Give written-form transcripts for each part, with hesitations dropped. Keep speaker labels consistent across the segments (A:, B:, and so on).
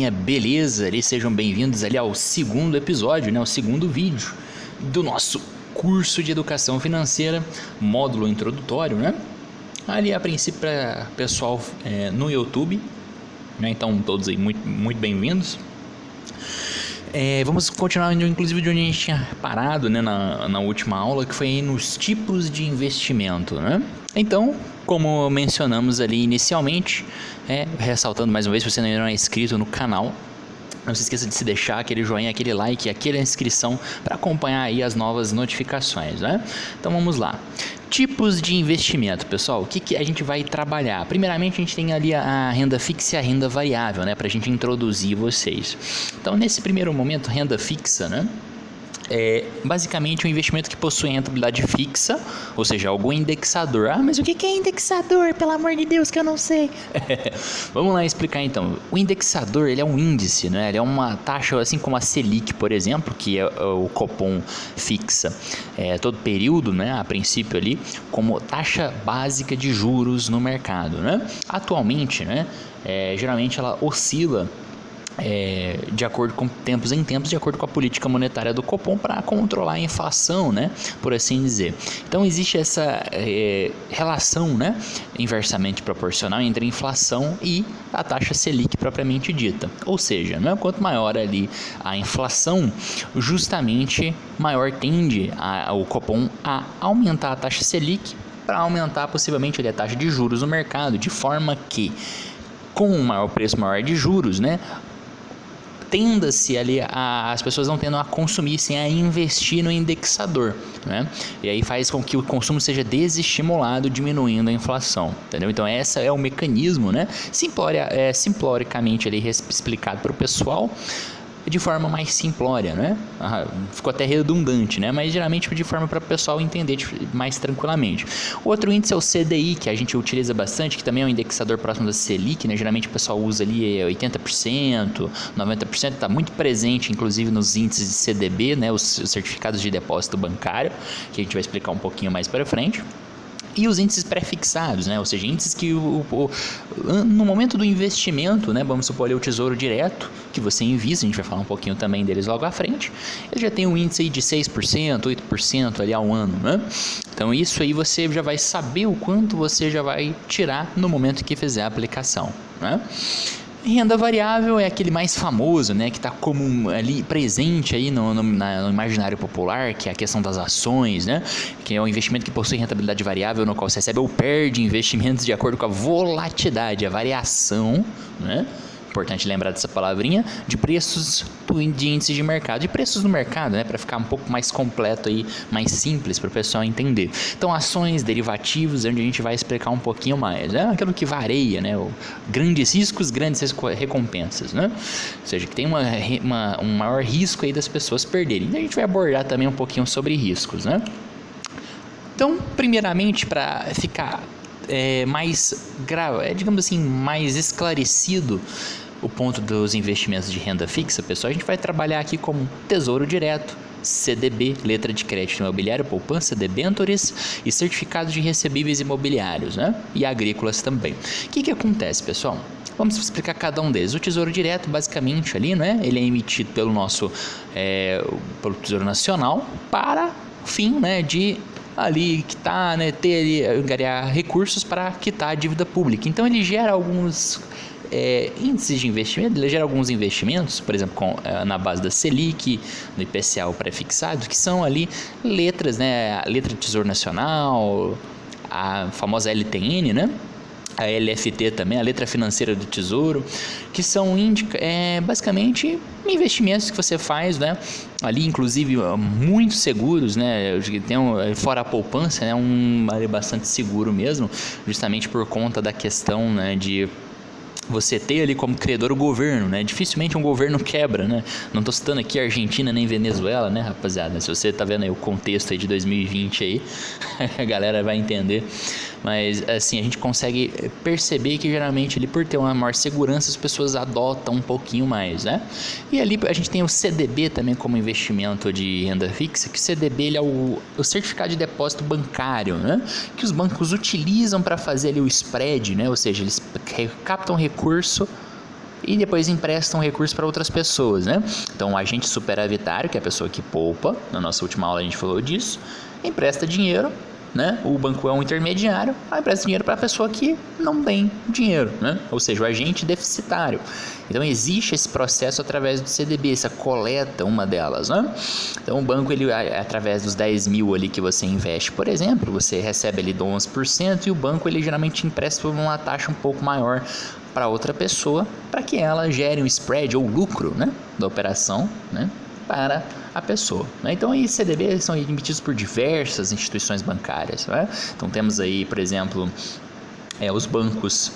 A: galerinha, beleza? Sejam bem-vindos ali ao segundo episódio, né? O segundo vídeo do nosso curso de educação financeira, módulo introdutório, né? Ali a princípio para pessoal no YouTube, né? Então todos aí muito bem-vindos. Vamos continuar inclusive de onde a gente tinha parado, né, na última aula, que foi aí nos tipos de investimento, né? Então, como mencionamos ali inicialmente, ressaltando mais uma vez, se você ainda não é inscrito no canal, não se esqueça de se deixar aquele joinha, aquele like, aquela inscrição para acompanhar aí as novas notificações, né? Então vamos lá. Tipos de investimento, pessoal. O que a gente vai trabalhar? Primeiramente, a gente tem ali a renda fixa e a renda variável, né? Para a gente introduzir vocês. Então, nesse primeiro momento, renda fixa, né? É basicamente um investimento que possui rentabilidade fixa, ou seja, algum indexador. Ah, mas o que é indexador? Pelo amor de Deus, que eu não sei. Vamos lá explicar então. O indexador, ele é um índice, né? Ele é uma taxa, assim como a Selic, por exemplo, que é o Copom fixa todo período, né? A princípio ali, como taxa básica de juros no mercado, né? Atualmente, né? Geralmente ela oscila de acordo com tempos em tempos, de acordo com a política monetária do Copom para controlar a inflação, né, por assim dizer. Então existe essa relação, né, inversamente proporcional entre a inflação e a taxa Selic propriamente dita. Ou seja, né, quanto maior ali a inflação, justamente maior tende o Copom a aumentar a taxa Selic para aumentar possivelmente ali a taxa de juros no mercado, de forma que com um preço maior de juros, né, tenda-se ali as pessoas não tendam a consumir, sim a investir no indexador, né? E aí faz com que o consumo seja desestimulado, diminuindo a inflação, entendeu? Então esse é o mecanismo, né? Simploricamente ali explicado para o pessoal de forma mais simplória, né? Ficou até redundante, né? Mas geralmente de forma para o pessoal entender mais tranquilamente. Outro índice é o CDI, que a gente utiliza bastante, que também é um indexador próximo da Selic, né? Geralmente o pessoal usa ali 80%, 90%, está muito presente inclusive nos índices de CDB, né? Os certificados de depósito bancário, que a gente vai explicar um pouquinho mais para frente. E os índices pré-fixados, né? Ou seja, índices que no momento do investimento, né? Vamos supor ali o Tesouro Direto, que você invista, a gente vai falar um pouquinho também deles logo à frente, ele já tem um índice aí de 6%, 8% ali ao ano, né? Então isso aí você já vai saber o quanto você já vai tirar no momento que fizer a aplicação, né? Renda variável é aquele mais famoso, né, que está comum ali presente aí no imaginário popular, que é a questão das ações, né, que é um investimento que possui rentabilidade variável, no qual você recebe ou perde investimentos de acordo com a volatilidade, a variação, né. Importante lembrar dessa palavrinha, de preços de índices de mercado, de preços no mercado, né, para ficar um pouco mais completo aí, mais simples para o pessoal entender. Então, ações, derivativos, onde a gente vai explicar um pouquinho mais, né, aquilo que varia, né, grandes riscos, grandes recompensas, né, ou seja, que tem um maior risco aí das pessoas perderem. Então, a gente vai abordar também um pouquinho sobre riscos, né. Então, primeiramente, para ficar digamos assim, mais esclarecido o ponto dos investimentos de renda fixa, pessoal, a gente vai trabalhar aqui como Tesouro Direto, CDB, letra de crédito imobiliário, poupança, debêntures e certificados de recebíveis imobiliários, né? E agrícolas também. O que acontece, pessoal? Vamos explicar cada um deles. O Tesouro Direto, basicamente, ali, né? Ele é emitido pelo pelo Tesouro Nacional para o fim, né, de ali quitar, né, angariar recursos para quitar a dívida pública. Então ele gera alguns índices de investimento, ele gera alguns investimentos, por exemplo, na base da Selic, do IPCA pré-fixado, que são ali letras, né, a letra do Tesouro Nacional, a famosa LTN, né? A LFT também, a letra financeira do Tesouro, que são basicamente investimentos que você faz, né? Ali, inclusive, muito seguros, né? Fora a poupança, né? Ali bastante seguro mesmo, justamente por conta da questão, né, de você ter ali como credor o governo, né? Dificilmente um governo quebra, né? Não estou citando aqui Argentina nem Venezuela, né, rapaziada? Se você tá vendo aí o contexto aí de 2020 aí, a galera vai entender. Mas, assim, a gente consegue perceber que geralmente ali, por ter uma maior segurança, as pessoas adotam um pouquinho mais, né? E ali a gente tem o CDB também como investimento de renda fixa, que o CDB ele é o certificado de depósito bancário, né? Que os bancos utilizam para fazer ali o spread, né? Ou seja, eles captam recurso e depois emprestam recursos para outras pessoas, né? Então, o agente superavitário, que é a pessoa que poupa, na nossa última aula a gente falou disso, empresta dinheiro, né? O banco é um intermediário, empresta dinheiro para a pessoa que não tem dinheiro, né? Ou seja, o agente deficitário. Então existe esse processo através do CDB, essa coleta, uma delas, né? Então o banco, ele, através dos 10 mil ali que você investe, por exemplo, você recebe ali 11%, e o banco, ele geralmente empresta uma taxa um pouco maior para outra pessoa, para que ela gere um spread ou lucro, né, da operação, né, para a pessoa, né? Então aí CDBs são emitidos por diversas instituições bancárias, né? Então temos aí, por exemplo, os bancos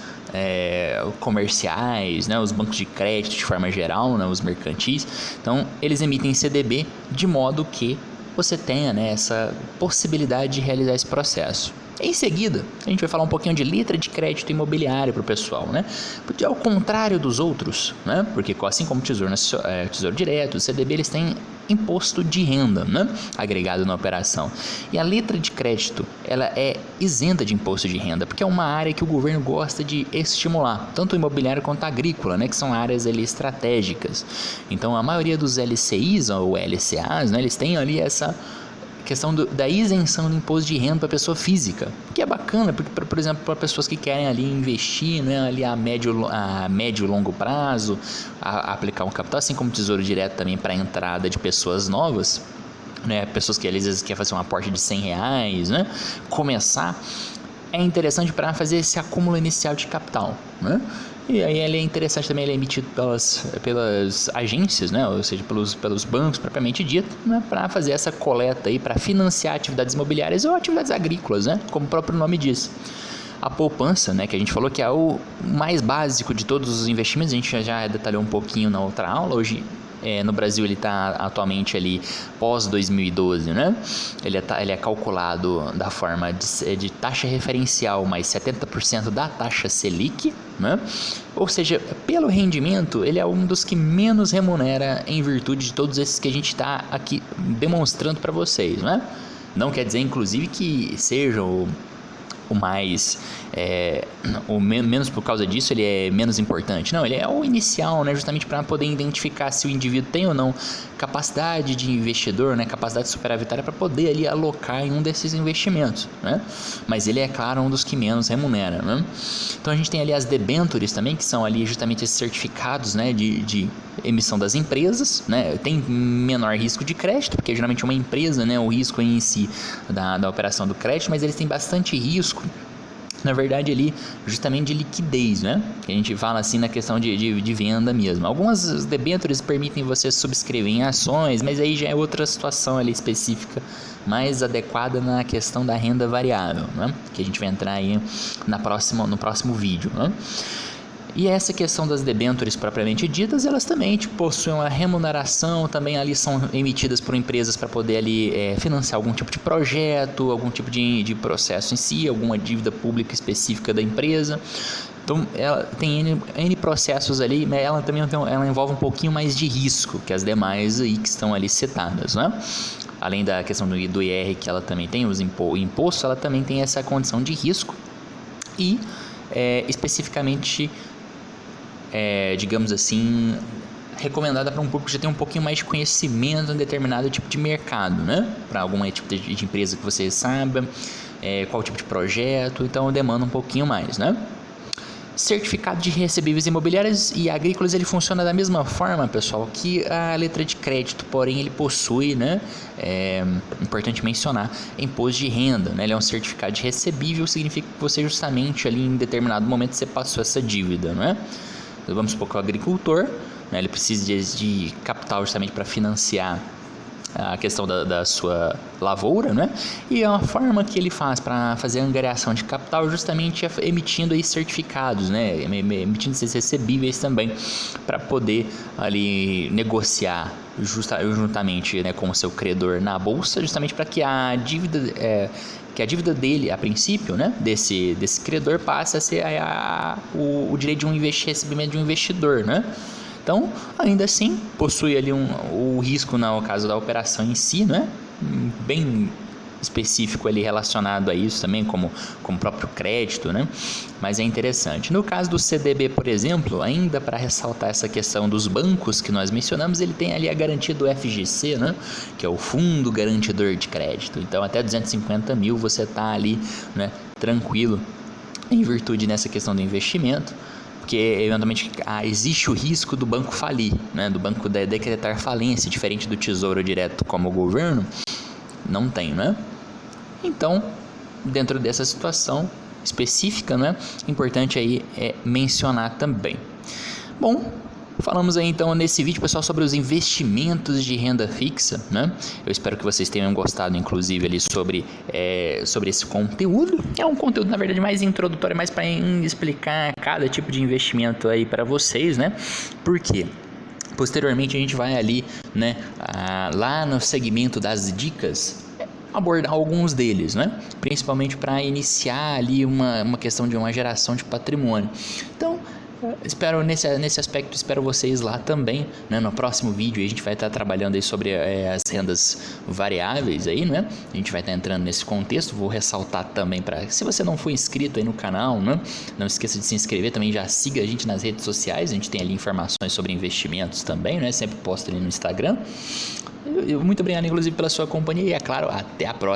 A: comerciais, né? Os bancos de crédito de forma geral, né? Os mercantis. Então eles emitem CDB de modo que você tenha, né, essa possibilidade de realizar esse processo. Em seguida, a gente vai falar um pouquinho de letra de crédito imobiliário para o pessoal, né? Porque ao contrário dos outros, né? Porque assim como o Tesouro Direto, o CDB, eles têm imposto de renda, né, agregado na operação. E a letra de crédito, ela é isenta de imposto de renda, porque é uma área que o governo gosta de estimular, tanto o imobiliário quanto a agrícola, né, que são áreas ali estratégicas. Então, a maioria dos LCIs ou LCAs, né, eles têm ali essa questão da isenção do imposto de renda para pessoa física, que é bacana, porque, por exemplo, para pessoas que querem ali investir, né, ali a médio e longo prazo, aplicar um capital, assim como o Tesouro Direto também para a entrada de pessoas novas, né, pessoas que às vezes querem fazer um aporte de R$100, né, começar, é interessante para fazer esse acúmulo inicial de capital, né? E aí ele é interessante também, ele é emitido pelas agências, né? Ou seja, pelos bancos propriamente dito, né? Para fazer essa coleta aí, para financiar atividades imobiliárias ou atividades agrícolas, né? Como o próprio nome diz. A poupança, né, que a gente falou que é o mais básico de todos os investimentos, a gente já detalhou um pouquinho na outra aula. Hoje no Brasil ele está atualmente ali pós 2012, né? Ele é calculado da forma de taxa referencial mais 70% da taxa Selic, né? Ou seja, pelo rendimento ele é um dos que menos remunera em virtude de todos esses que a gente está aqui demonstrando para vocês, né? Não quer dizer inclusive que seja o mais, menos por causa disso ele é menos importante. Não, ele é o inicial, né, justamente para poder identificar se o indivíduo tem ou não capacidade de investidor, né, capacidade superavitária para poder ali alocar em um desses investimentos, né? Mas ele é, claro, um dos que menos remunera, né? Então a gente tem ali as debêntures também, que são ali justamente esses certificados, né, de emissão das empresas, né? Tem menor risco de crédito, porque geralmente uma empresa, né, o risco em si da operação do crédito, mas eles têm bastante risco, na verdade, ali justamente de liquidez, né? Que a gente fala assim na questão de venda mesmo. Algumas debêntures permitem você subscrever em ações, mas aí já é outra situação ali específica, mais adequada na questão da renda variável, né? Que a gente vai entrar aí no próximo vídeo, né? E essa questão das debêntures propriamente ditas, elas também possuem uma remuneração, também ali são emitidas por empresas para poder ali financiar algum tipo de projeto, algum tipo de processo em si, alguma dívida pública específica da empresa. Então, ela tem N processos ali, mas ela também ela envolve um pouquinho mais de risco que as demais aí que estão ali citadas, né? Além da questão do IR que ela também tem, o imposto, ela também tem essa condição de risco e especificamente digamos assim, recomendada para um público que já tem um pouquinho mais de conhecimento em determinado tipo de mercado, né? Para algum tipo de empresa que você saiba, qual tipo de projeto, então demanda um pouquinho mais, né? Certificado de recebíveis imobiliários e agrícolas, ele funciona da mesma forma, pessoal, que a letra de crédito, porém ele possui, né, importante mencionar, imposto de renda, né? Ele é um certificado de recebível, significa que você justamente ali em determinado momento você passou essa dívida, não é? Então, vamos supor que o agricultor, né, ele precisa de capital justamente para financiar a questão da sua lavoura, né? E é uma forma que ele faz para fazer a angariação de capital justamente emitindo aí certificados, né? Emitindo esses recebíveis também para poder ali negociar juntamente, né, com o seu credor na bolsa, justamente para que a dívida dele, a princípio, né, desse credor passe a ser o direito de recebimento de um investidor, né? Então, ainda assim, possui ali o risco no caso da operação em si, né? Bem específico ali relacionado a isso também, como o próprio crédito, né? Mas é interessante. No caso do CDB, por exemplo, ainda para ressaltar essa questão dos bancos que nós mencionamos, ele tem ali a garantia do FGC, né? Que é o Fundo Garantidor de Crédito. Então, até 250 mil você está ali, né, tranquilo, em virtude nessa questão do investimento, porque eventualmente existe o risco do banco falir, né, do banco decretar falência, diferente do Tesouro Direto como o governo, não tem, né? Então, dentro dessa situação específica, né, importante aí é mencionar também. Bom, falamos aí então nesse vídeo, pessoal, sobre os investimentos de renda fixa, né? Eu espero que vocês tenham gostado, inclusive, ali sobre esse conteúdo. É um conteúdo, na verdade, mais introdutório, mais para explicar cada tipo de investimento aí para vocês, né? Por quê? Posteriormente a gente vai ali, né, lá no segmento das dicas, abordar alguns deles, né? Principalmente para iniciar ali uma questão de uma geração de patrimônio. Então, espero nesse aspecto, espero vocês lá também, né? No próximo vídeo a gente vai estar trabalhando aí sobre as rendas variáveis aí, né? A gente vai estar entrando nesse contexto. Vou ressaltar também para, se você não for inscrito aí no canal, né? Não esqueça de se inscrever também, já siga a gente nas redes sociais, a gente tem ali informações sobre investimentos também, né? Sempre posto ali no Instagram. Muito obrigado, inclusive, pela sua companhia e, é claro, até a próxima.